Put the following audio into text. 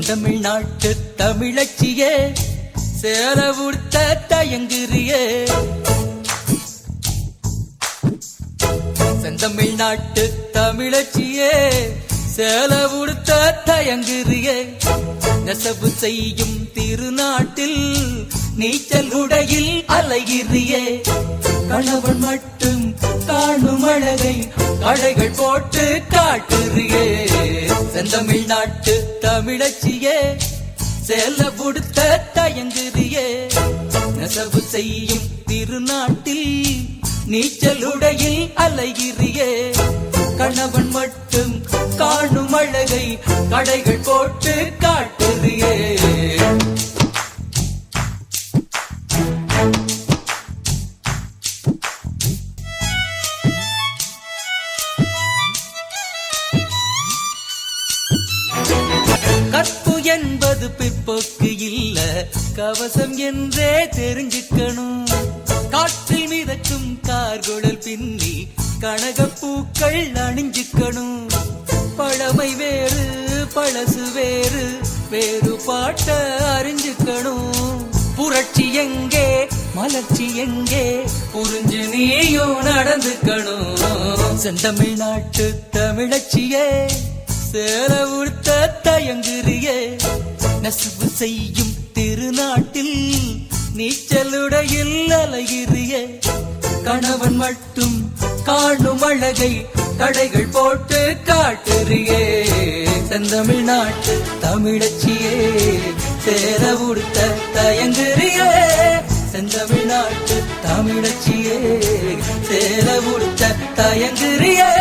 செந்தமிழ்நாட்டு தமிழச்சியே சேர உடுத்த தயங்குறியே செந்தமிழ்நாட்டு தமிழச்சியே சேல உடுத்த தயங்குறியே நெசவு செய்யும் திருநாட்டில் நீச்சல் உடையில் அலைகிறியே கணவன் மட்டும் காணும் அழகை கடைகள் போட்டு காட்டுறியே செந்தமிழ்நாட்டு தமிழச்சியே சேல உடுத்த தயங்குறியே நெசவு செய்யும் திருநாட்டில் நீச்சலுடையில் அலைகிறியே கணவன் மட்டும் காணும் அழகை கடைகள் போட்டு காட்டுறியே கற்பு என்பது பிற்போக்கு இல்ல கவசம் என்றே தெரிஞ்சுக்கணும் காற்றில் மிதக்கும் கார்குழல் பின்னி கனகப்பூக்கள் அணிஞ்சுக்கணும் பழமை வேறு பழசு வேறு வேறு பாட்ட அறிஞ்சுக்கணும் புரட்சி எங்கே மலர்ச்சி எங்கே புரிஞ்சு நீயும் நடந்துக்கணும் செந்தமிழ்நாட்டு தமிழச்சியே சேர உடுத்த தயங்குறியே நெசவு செய்யும் திருநாட்டில் நீச்சலுடையில் அலைகிறியே கணவன் மட்டும் காணும் அழகை கடைகள் போட்டு காட்டுறியே செந்தமிழ்நாட்டு தமிழச்சியே சேர உடுத்த தயங்குறியே செந்தமிழ்நாட்டு தமிழச்சியே சேர உடுத்த தயங்குறியே